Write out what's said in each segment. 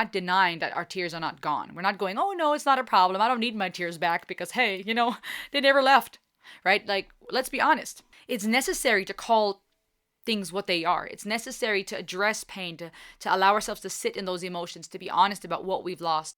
not denying that our tears are not gone. We're not going, oh no, it's not a problem. I don't need my tears back because, hey, they never left, right? Like, let's be honest. It's necessary to call things what they are. It's necessary to address pain, to allow ourselves to sit in those emotions, to be honest about what we've lost.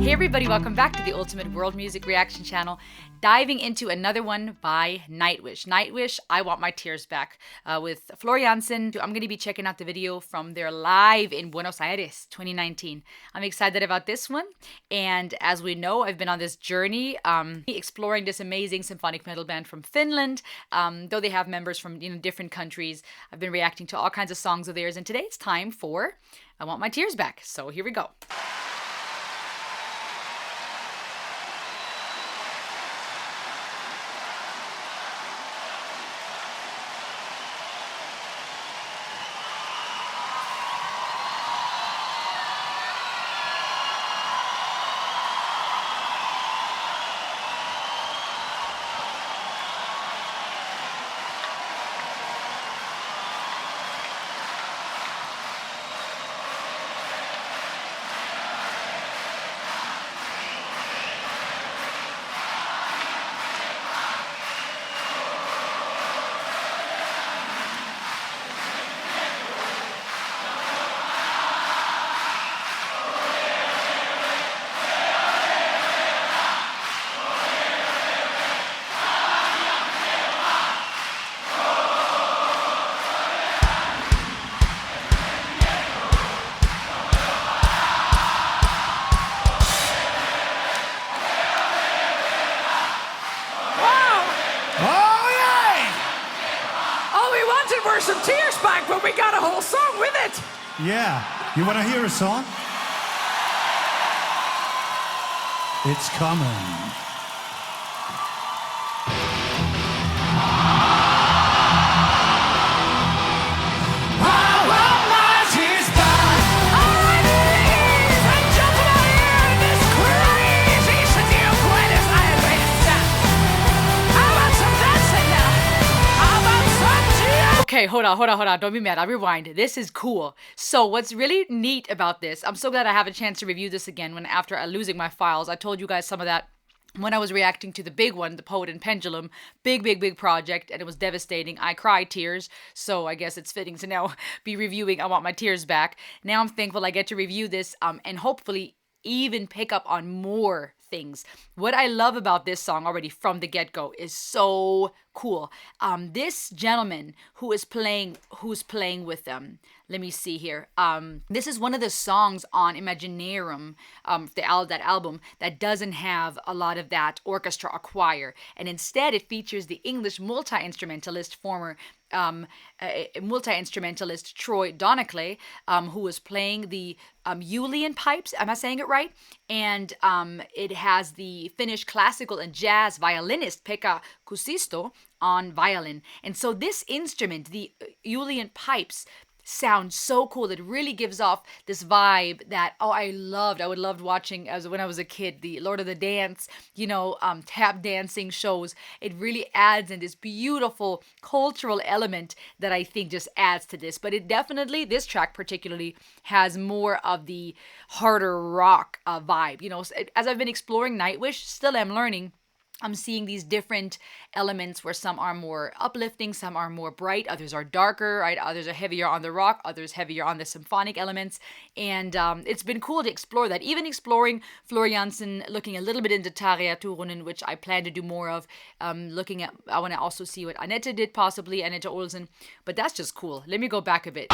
Hey everybody, welcome back to the Ultimate World Music Reaction Channel. Diving into another one by Nightwish. Nightwish, I Want My Tears Back, with Floor Jansen. I'm going to be checking out the video from their live in Buenos Aires 2019. I'm excited about this one. And as we know, I've been on this journey exploring this amazing symphonic metal band from Finland. Though they have members from different countries, I've been reacting to all kinds of songs of theirs. And today it's time for I Want My Tears Back. So here we go. Were some tears back, but we got a whole song with it. Yeah. You want to hear a song? It's coming. Okay, hold on. Don't be mad. I'll rewind. This is cool. So what's really neat about this, I'm so glad I have a chance to review this again after losing my files. I told you guys some of that when I was reacting to the big one, The Poet and Pendulum. Big project, and it was devastating. I cried tears, so I guess it's fitting to now be reviewing I Want My Tears Back. Now I'm thankful I get to review this and hopefully even pick up on more things. What I love about this song already from the get-go is so cool. This gentleman who's playing with them. Let me see here. This is one of the songs on Imaginarium, that album that doesn't have a lot of that orchestra or choir, and instead it features the English multi-instrumentalist, former multi-instrumentalist Troy Donaclay, who was playing the Julian pipes. Am I saying it right? And it has the Finnish classical and jazz violinist Pekka Kuusisto on violin. And so this instrument, the Julian pipes, sounds so cool. It really gives off this vibe that I would love watching when I was a kid, the Lord of the Dance, tap dancing shows. It really adds in this beautiful cultural element that I think just adds to this. But it definitely, this track particularly, has more of the harder rock vibe. As I've been exploring Nightwish, still am learning. I'm seeing these different elements where some are more uplifting, some are more bright, others are darker, right? Others are heavier on the rock, others heavier on the symphonic elements. And it's been cool to explore that. Even exploring Floor Jansen, looking a little bit into Tarja Turunen, which I plan to do more of. I want to also see what Annette did, possibly, Annette Olsen. But that's just cool. Let me go back a bit.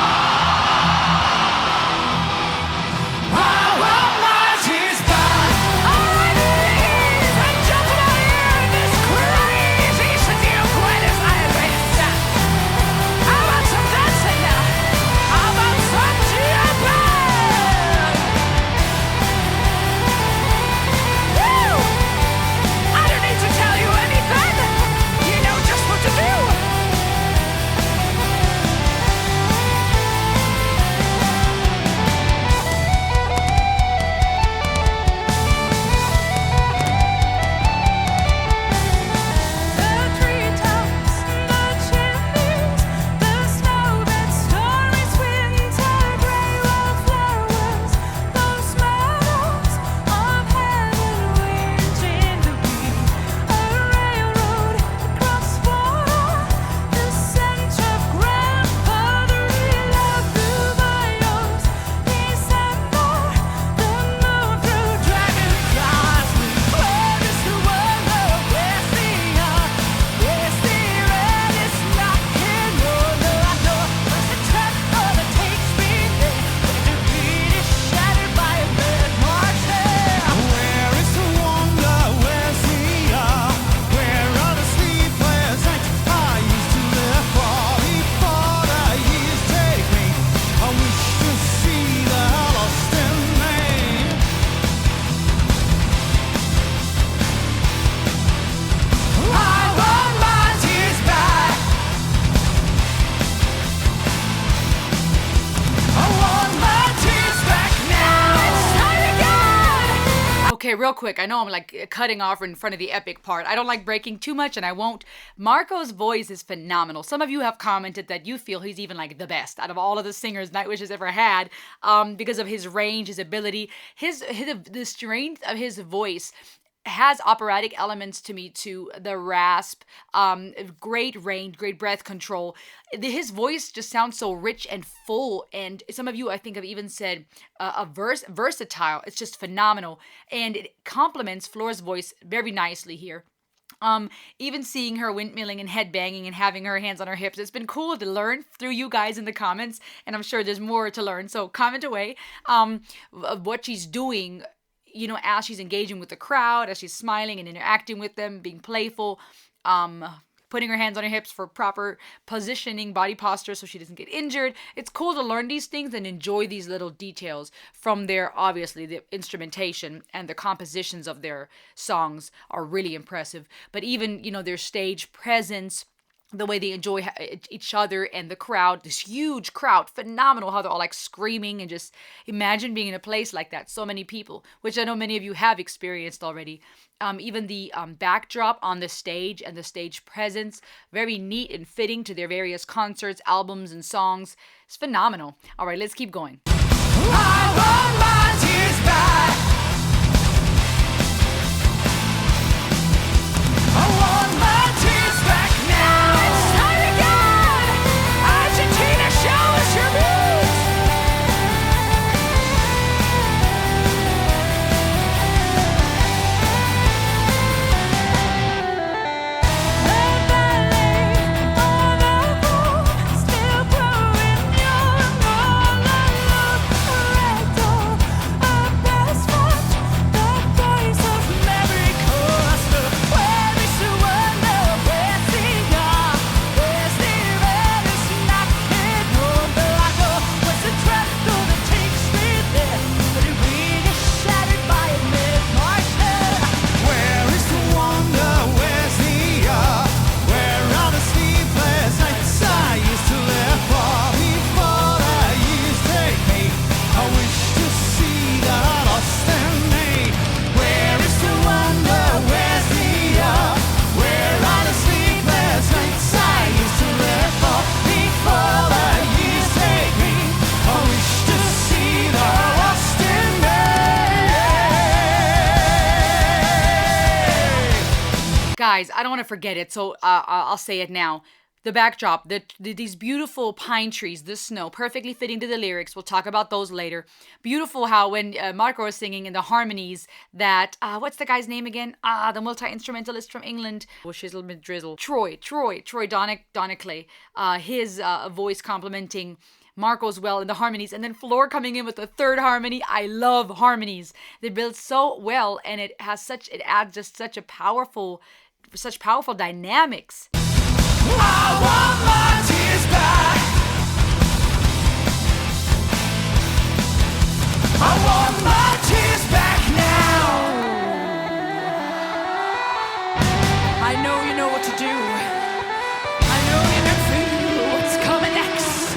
Okay, real quick. I know I'm like cutting off in front of the epic part. I don't like breaking too much, and I won't. Marco's voice is phenomenal. Some of you have commented that you feel he's even like the best out of all of the singers Nightwish has ever had, because of his range, his ability, the strength of his voice has operatic elements to me too. The rasp, great range, great breath control. His voice just sounds so rich and full. And some of you, I think, have even said versatile. It's just phenomenal, and it complements Flora's voice very nicely here. Even seeing her windmilling and headbanging and having her hands on her hips, it's been cool to learn through you guys in the comments, and I'm sure there's more to learn. So comment away of what she's doing, as she's engaging with the crowd, as she's smiling and interacting with them, being playful, putting her hands on her hips for proper positioning, body posture so she doesn't get injured. It's cool to learn these things and enjoy these little details from obviously, the instrumentation and the compositions of their songs are really impressive. But even, their stage presence, the way they enjoy each other and the crowd, this huge crowd, phenomenal how they're all like screaming, and just imagine being in a place like that, so many people, which I know many of you have experienced already. Even the backdrop on the stage and the stage presence, very neat and fitting to their various concerts, albums, and songs. It's phenomenal. All right, let's keep going. I want my tears back. I want my tears back now. It's time again. Argentina, show us your moves. The ballet on the wall, still growing young, all alone, rectal, a best watch, the voice of memory cluster. Where is the wonder? Where's the art? Where's the red? It's knocking on the locker. Where's the tremble that takes me there? But it really shattered by a mid-March there. Where is the wonder? Where's the art? Where are the sleepless nights I used to live for before the years take me? I wish to see that I lost in me. Where is the wonder? Where's the art? Where are the sleepless nights I used to live for before the years take me? I wish to see that I lost in me. Guys, I don't want to forget it, so I'll say it now. The backdrop, these beautiful pine trees, the snow, perfectly fitting to the lyrics. We'll talk about those later. Beautiful how when Marco was singing in the harmonies that, what's the guy's name again? The multi-instrumentalist from England. Shizzle Drizzle. Troy Donickley. His voice complementing Marco's well in the harmonies, and then Floor coming in with the third harmony. I love harmonies. They build so well, and it adds just such powerful dynamics. I want my tears back. I want my tears back now. I know you know what to do. I know you can feel what's coming next.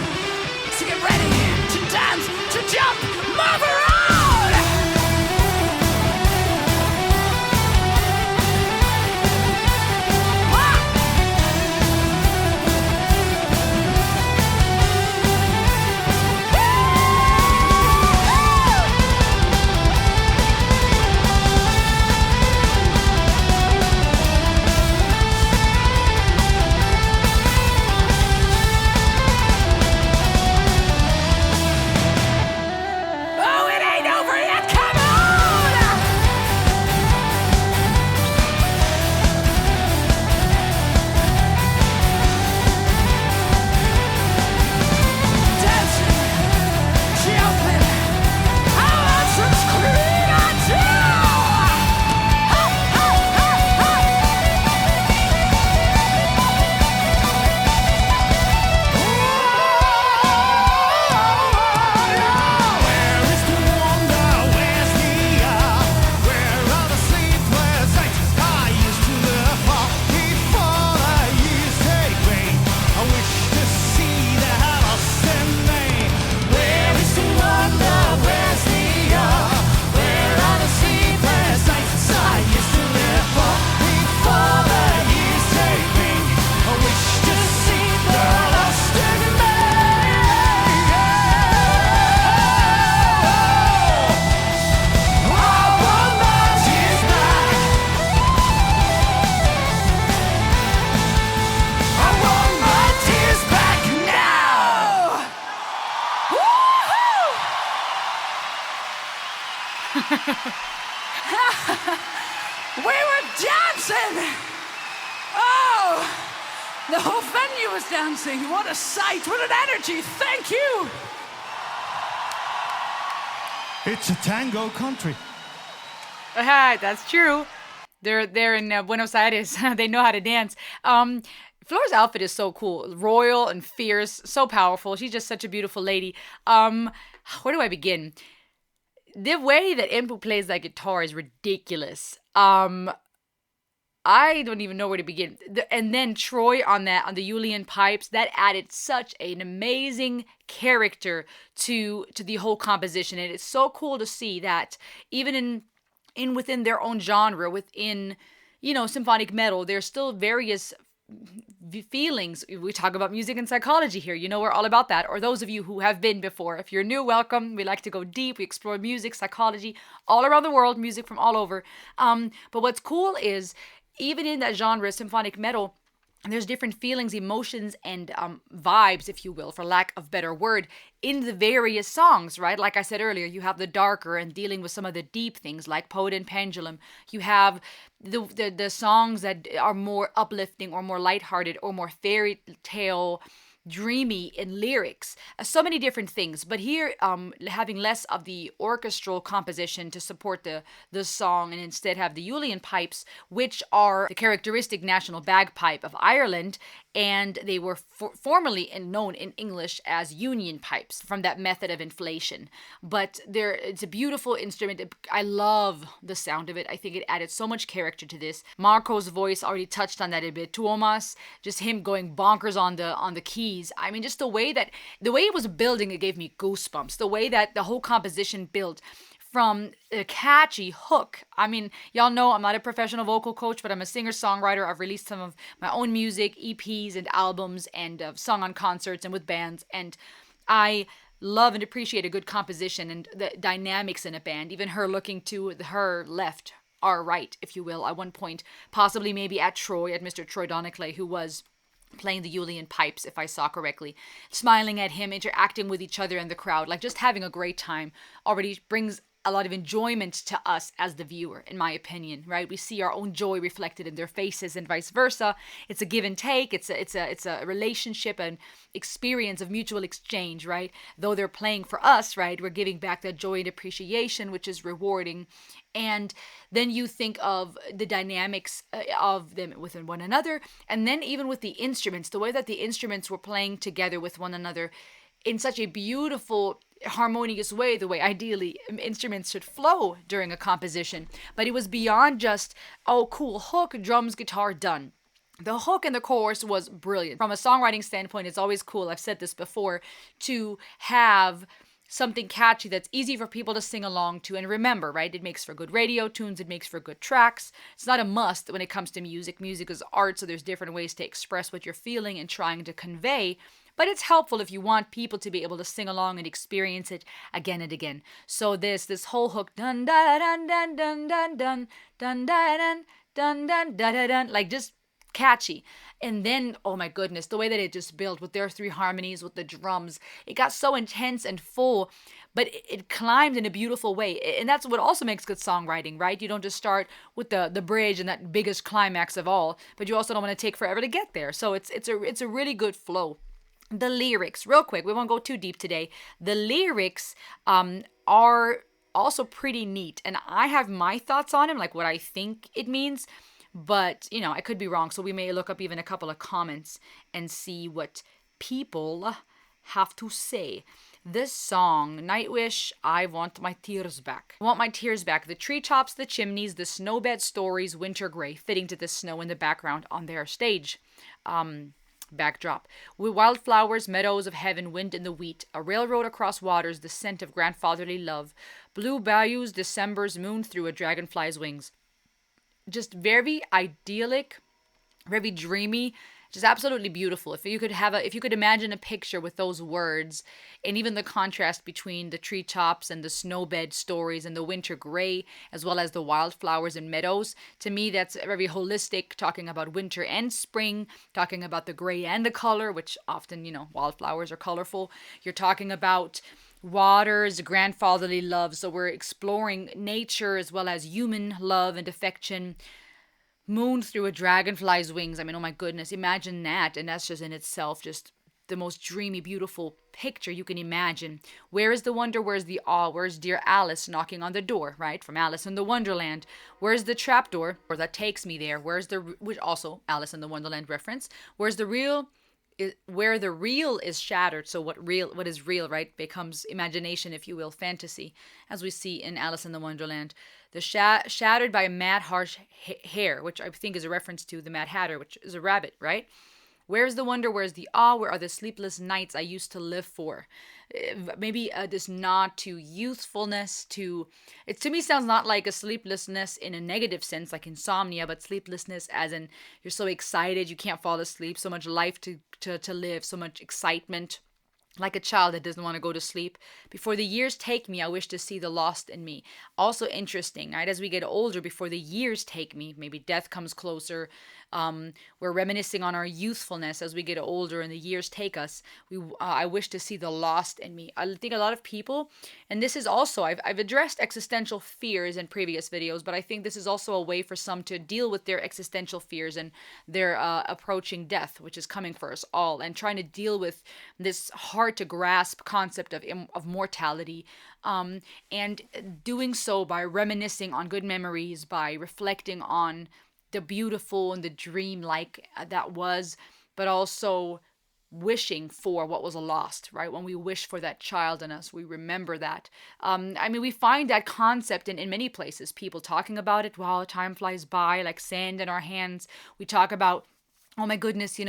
So get ready to dance, to jump, move around. The whole venue was dancing. What a sight. What an energy. Thank you. It's a tango country. That's true. They're in Buenos Aires. They know how to dance. Flora's outfit is so cool, royal and fierce, so powerful. She's just such a beautiful lady. Where do I begin? The way that Empu plays that guitar is ridiculous. I don't even know where to begin. And then Troy on the Julian pipes, that added such an amazing character to the whole composition. And it's so cool to see that even in within their own genre, within, symphonic metal, there's still various feelings. We talk about music and psychology here. We're all about that. Or those of you who have been before. If you're new, welcome. We like to go deep. We explore music, psychology, all around the world, music from all over. But what's cool is, even in that genre, symphonic metal, there's different feelings, emotions, and vibes, if you will, for lack of better word, in the various songs, right? Like I said earlier, you have the darker and dealing with some of the deep things like Poet and Pendulum. You have the songs that are more uplifting or more lighthearted or more fairy tale dreamy in lyrics, so many different things. But here, having less of the orchestral composition to support the song, and instead have the Julian pipes, which are the characteristic national bagpipe of Ireland, and they were formerly known in English as union pipes from that method of inflation. But it's a beautiful instrument. I love the sound of it. I think it added so much character to this. Marco's voice already touched on that a bit. Tuomas, just him going bonkers on the keys. I mean, just the way it was building, it gave me goosebumps. The way that the whole composition built from a catchy hook. I mean, y'all know I'm not a professional vocal coach, but I'm a singer-songwriter. I've released some of my own music, EPs and albums, and sung on concerts and with bands. And I love and appreciate a good composition and the dynamics in a band. Even her looking to her left, our right, if you will, at one point, possibly maybe at Mr. Troy Donaclay, who was playing the Julian pipes, if I saw correctly, smiling at him, interacting with each other in the crowd, like just having a great time, already brings a lot of enjoyment to us as the viewer, in my opinion, right? We see our own joy reflected in their faces and vice versa. It's a give and take. It's a relationship and experience of mutual exchange, right? Though they're playing for us, right? We're giving back that joy and appreciation, which is rewarding. And then you think of the dynamics of them within one another. And then even with the instruments, the way that the instruments were playing together with one another in such a beautiful, harmonious way, the way ideally instruments should flow during a composition. But it was beyond just, oh, cool, hook, drums, guitar, done. The hook and the chorus was brilliant. From a songwriting standpoint, it's always cool, I've said this before, to have something catchy that's easy for people to sing along to and remember, right? It makes for good radio tunes, it makes for good tracks. It's not a must when it comes to music. Music is art, so there's different ways to express what you're feeling and trying to convey. But it's helpful if you want people to be able to sing along and experience it again and again. So this whole hook, dun dun dun dun dun dun dun dun dun dun dun dun dun dun, like just catchy. And then, oh my goodness, the way that it just built with their three harmonies, with the drums, it got so intense and full, but it climbed in a beautiful way. And that's what also makes good songwriting, right? You don't just start with the bridge and that biggest climax of all, but you also don't want to take forever to get there. So it's a really good flow. The lyrics, real quick, we won't go too deep today. The lyrics are also pretty neat, and I have my thoughts on them, like what I think it means, but I could be wrong, so we may look up even a couple of comments and see what people have to say. This song, Nightwish, I want my tears back. I want my tears back. The treetops, the chimneys, the snowbed stories, winter gray, fitting to the snow in the background on their stage. Backdrop. With wildflowers, meadows of heaven, wind in the wheat, a railroad across waters, the scent of grandfatherly love, blue bayous, December's moon through a dragonfly's wings. Just very idyllic, very dreamy, just absolutely beautiful. If you could imagine a picture with those words, and even the contrast between the treetops and the snowbed stories and the winter gray, as well as the wildflowers and meadows, to me that's very holistic, talking about winter and spring, talking about the gray and the color, which often, wildflowers are colorful. You're talking about waters, grandfatherly love, so we're exploring nature as well as human love and affection. moon through a dragonfly's wings. I mean, oh my goodness, imagine that. And that's just in itself just the most dreamy, beautiful picture you can imagine. Where is the wonder? Where's the awe? Where's dear Alice knocking on the door, right? From Alice in the Wonderland. Where's the trapdoor, or that takes me there? Where's the, which also Alice in the Wonderland reference. Where's the real, where the real is shattered. So what is real, right, becomes imagination, if you will, fantasy, as we see in Alice in the Wonderland. The shattered by a mad harsh hair, which I think is a reference to the Mad Hatter, which is a rabbit, right? Where's the wonder? Where's the awe? Where are the sleepless nights I used to live for? Maybe this nod to youthfulness, it to me sounds not like a sleeplessness in a negative sense, like insomnia, but sleeplessness as in you're so excited you can't fall asleep, so much life to live, so much excitement. Like a child that doesn't want to go to sleep. Before the years take me, I wish to see the lost in me. Also interesting, right? As we get older, before the years take me, maybe death comes closer. We're reminiscing on our youthfulness as we get older and the years take us. I wish to see the lost in me. I think a lot of people, and this is also, I've addressed existential fears in previous videos, but I think this is also a way for some to deal with their existential fears and their approaching death, which is coming for us all, and trying to deal with this hard to grasp concept of mortality, and doing so by reminiscing on good memories, by reflecting on the beautiful and the dream-like that was, but also wishing for what was lost, right? When we wish for that child in us, we remember that. I mean, we find that concept in many places. People talking about it while time flies by, like sand in our hands. We talk about, oh my goodness,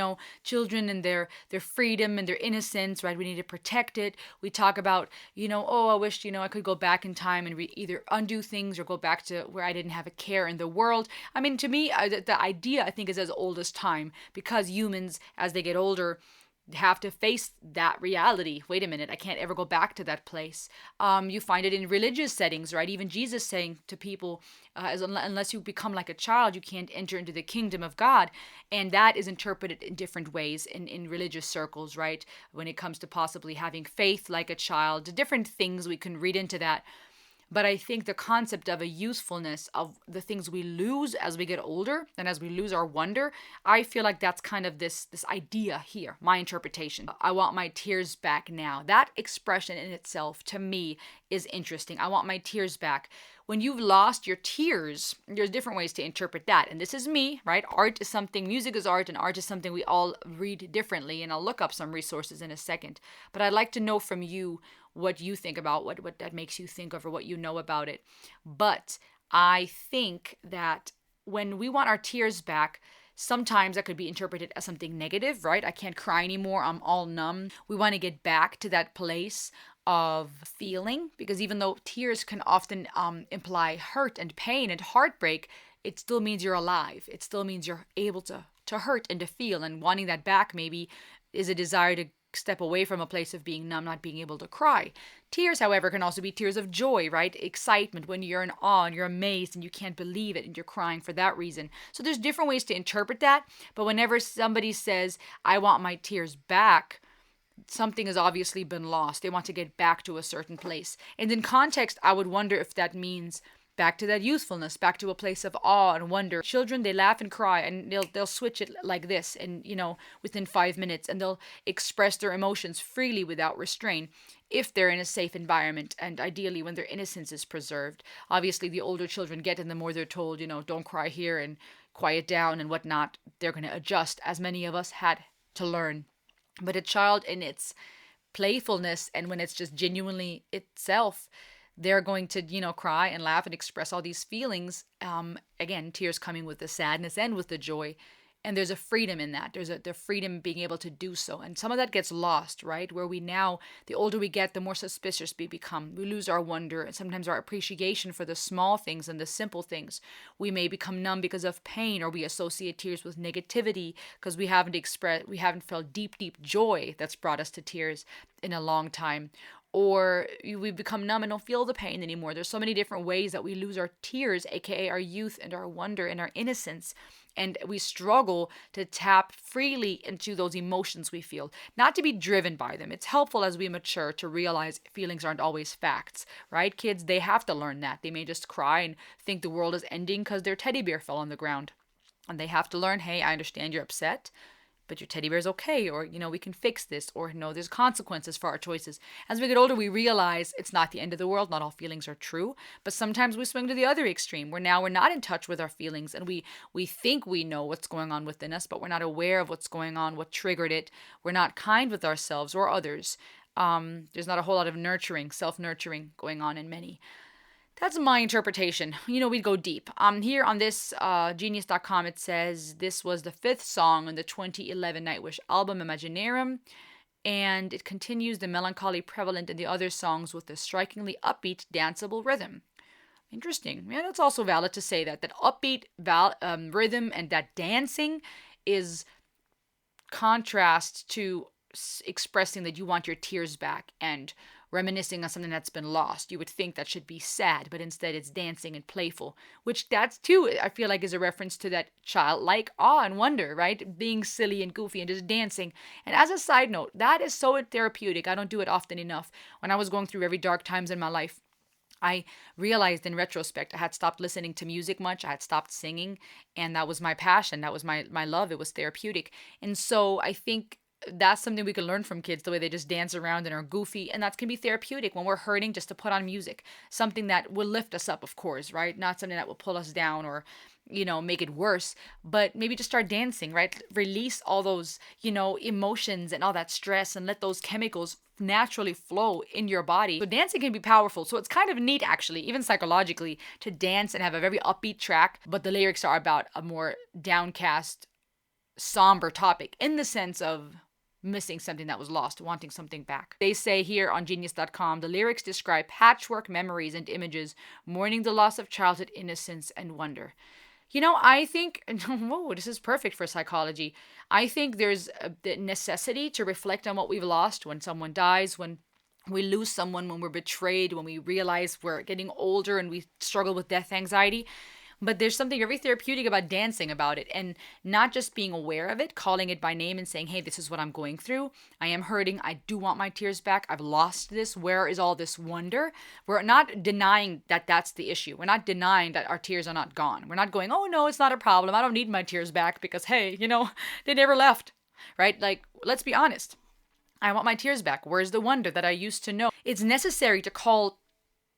children and their freedom and their innocence, right? We need to protect it. We talk about, oh, I wish, I could go back in time and either undo things or go back to where I didn't have a care in the world. I mean, to me, the idea, I think, is as old as time, because humans, as they get older, have to face that reality. Wait a minute, I can't ever go back to that place. You find it in religious settings, right? Even Jesus saying to people, unless you become like a child, you can't enter into the kingdom of God. And that is interpreted in different ways in religious circles, right? When it comes to possibly having faith like a child, different things we can read into that. But I think the concept of a usefulness of the things we lose as we get older and as we lose our wonder, I feel like that's kind of this idea here, my interpretation. I want my tears back now. That expression in itself, to me, is interesting. I want my tears back. When you've lost your tears, there's different ways to interpret that. And this is me, right? Art is something, music is art, and art is something we all read differently. And I'll look up some resources in a second. But I'd like to know from you what you think about, what that makes you think of, or what you know about it. But I think that when we want our tears back, sometimes that could be interpreted as something negative, right? I can't cry anymore. I'm all numb. We want to get back to that place of feeling, because even though tears can often imply hurt and pain and heartbreak, it still means you're alive. It still means you're able to hurt and to feel, and wanting that back maybe is a desire to step away from a place of being numb, not being able to cry. Tears, however, can also be tears of joy, right? Excitement, when you're in awe and you're amazed and you can't believe it and you're crying for that reason. So there's different ways to interpret that, but whenever somebody says, I want my tears back, something has obviously been lost. They want to get back to a certain place. And in context, I would wonder if that means back to that youthfulness, back to a place of awe and wonder. Children, they laugh and cry, and they'll switch it like this, and within 5 minutes, and they'll express their emotions freely without restraint if they're in a safe environment, and ideally when their innocence is preserved. Obviously, the older children get, and the more they're told, don't cry here and quiet down and whatnot, they're going to adjust, as many of us had to learn. But a child in its playfulness, and when it's just genuinely itself, they're going to, cry and laugh and express all these feelings. Again, tears coming with the sadness and with the joy. And there's a freedom in that. There's the freedom being able to do so. And some of that gets lost, right? Where we now, the older we get, the more suspicious we become. We lose our wonder and sometimes our appreciation for the small things and the simple things. We may become numb because of pain, or we associate tears with negativity because we haven't felt deep, deep joy that's brought us to tears in a long time. Or we become numb and don't feel the pain anymore. There's so many different ways that we lose our tears, aka our youth and our wonder and our innocence. And we struggle to tap freely into those emotions we feel, not to be driven by them. It's helpful as we mature to realize feelings aren't always facts, right? Kids, they have to learn that. They may just cry and think the world is ending because their teddy bear fell on the ground. And they have to learn, hey, I understand you're upset, but your teddy bear's okay, or, we can fix this, or, no, there's consequences for our choices. As we get older, we realize it's not the end of the world. Not all feelings are true, but sometimes we swing to the other extreme, where now we're not in touch with our feelings, and we think we know what's going on within us, but we're not aware of what's going on, what triggered it. We're not kind with ourselves or others. There's not a whole lot of nurturing, self-nurturing going on in many. That's my interpretation. We'd go deep. Here on this Genius.com, it says this was the 5th song on the 2011 Nightwish album Imaginarum, and it continues the melancholy prevalent in the other songs with a strikingly upbeat, danceable rhythm. Interesting. Yeah, that's also valid to say that upbeat rhythm and that dancing is contrast to expressing that you want your tears back and reminiscing on something that's been lost. You would think that should be sad, but instead it's dancing and playful, which that's too, I feel like, is a reference to that childlike awe and wonder, right? Being silly and goofy and just dancing. And as a side note, that is so therapeutic. I don't do it often enough. When I was going through very dark times in my life, I realized in retrospect I had stopped listening to music much. I had stopped singing, and that was my passion. That was my love. It was therapeutic. And so I think that's something we can learn from kids, the way they just dance around and are goofy. And that can be therapeutic when we're hurting, just to put on music. Something that will lift us up, of course, right? Not something that will pull us down or, make it worse. But maybe just start dancing, right? Release all those, emotions and all that stress, and let those chemicals naturally flow in your body. So dancing can be powerful. So it's kind of neat, actually, even psychologically, to dance and have a very upbeat track, but the lyrics are about a more downcast, somber topic, in the sense of missing something that was lost, wanting something back. They say here on Genius.com, the lyrics describe patchwork memories and images, mourning the loss of childhood innocence and wonder. I think, whoa, this is perfect for psychology. I think there's the necessity to reflect on what we've lost when someone dies, when we lose someone, when we're betrayed, when we realize we're getting older and we struggle with death anxiety. But there's something very therapeutic about dancing about it, and not just being aware of it, calling it by name and saying, hey, this is what I'm going through. I am hurting. I do want my tears back. I've lost this. Where is all this wonder? We're not denying that that's the issue. We're not denying that our tears are not gone. We're not going, oh, no, it's not a problem. I don't need my tears back because, hey, they never left, right? Like, let's be honest. I want my tears back. Where's the wonder that I used to know? It's necessary to call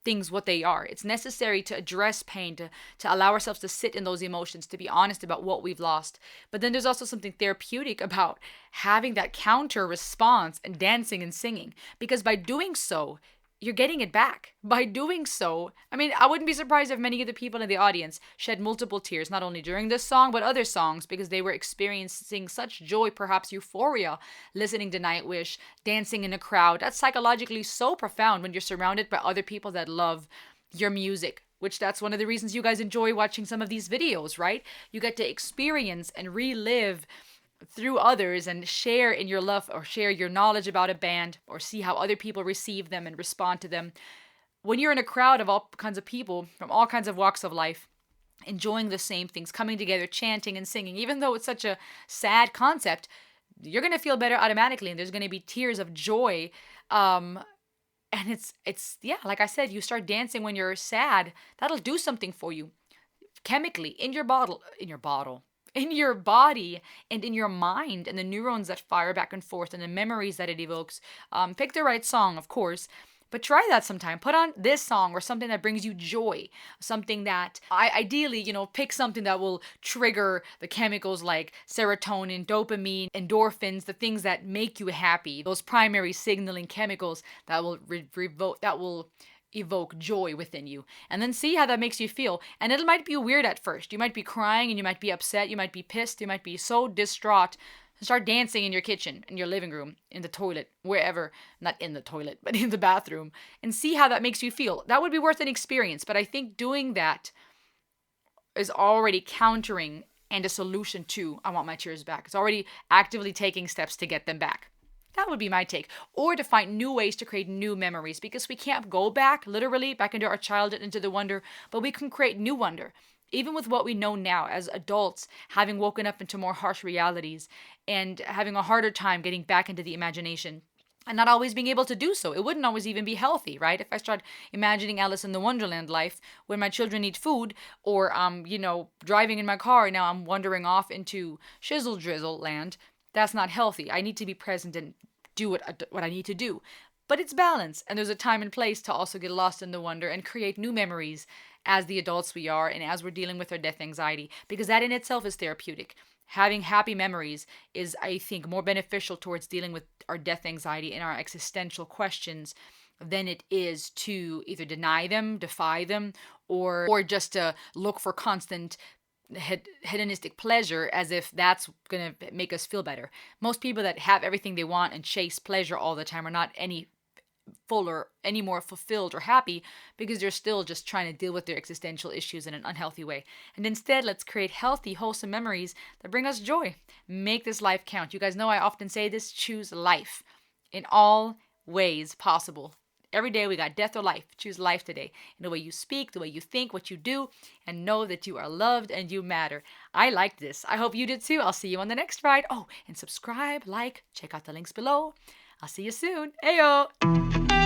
things what they are. It's necessary to address pain, to allow ourselves to sit in those emotions, to be honest about what we've lost. But then there's also something therapeutic about having that counter response and dancing and singing, because by doing so, you're getting it back. By doing so, I wouldn't be surprised if many of the people in the audience shed multiple tears, not only during this song, but other songs, because they were experiencing such joy, perhaps euphoria, listening to Nightwish, dancing in a crowd. That's psychologically so profound when you're surrounded by other people that love your music, which that's one of the reasons you guys enjoy watching some of these videos, right? You get to experience and relive through others and share in your love, or share your knowledge about a band, or see how other people receive them and respond to them. When you're in a crowd of all kinds of people from all kinds of walks of life, enjoying the same things, coming together, chanting and singing, even though it's such a sad concept, you're going to feel better automatically, and there's going to be tears of joy. And it's yeah, like I said, you start dancing when you're sad. That'll do something for you chemically in your body and in your mind, and the neurons that fire back and forth and the memories that it evokes. Pick the right song, of course, but try that sometime. Put on this song or something that brings you joy. Something that, ideally, pick something that will trigger the chemicals like serotonin, dopamine, endorphins, the things that make you happy. Those primary signaling chemicals that will evoke joy within you, and then see how that makes you feel. And it might be weird at first. You might be crying and you might be upset, you might be pissed, you might be so distraught. Start dancing in your kitchen, in your living room, in the toilet, wherever. Not in the toilet, but in the bathroom, and see how that makes you feel. That would be worth an experience, but I think doing that is already countering and a solution to I want my tears back. It's already actively taking steps to get them back. That would be my take. Or to find new ways to create new memories, because we can't go back, literally, back into our childhood, into the wonder, but we can create new wonder. Even with what we know now as adults, having woken up into more harsh realities and having a harder time getting back into the imagination. and not always being able to do so. It wouldn't always even be healthy, right? If I start imagining Alice in the Wonderland life when my children need food, or driving in my car and now I'm wandering off into shizzle drizzle land, that's not healthy. I need to be present and do what I need to do. But it's balance, and there's a time and place to also get lost in the wonder and create new memories as the adults we are and as we're dealing with our death anxiety, because that in itself is therapeutic. Having happy memories is, I think, more beneficial towards dealing with our death anxiety and our existential questions than it is to either deny them, defy them, or just to look for constant hedonistic pleasure as if that's going to make us feel better. Most people that have everything they want and chase pleasure all the time are not any fuller, any more fulfilled or happy, because they're still just trying to deal with their existential issues in an unhealthy way. And instead, let's create healthy, wholesome memories that bring us joy. Make this life count. You guys know I often say this: choose life in all ways possible. Every day we got death or life. Choose life today. In the way you speak, the way you think, what you do, and know that you are loved and you matter. I liked this. I hope you did too. I'll see you on the next ride. Oh, and subscribe, like, check out the links below. I'll see you soon. Ayo!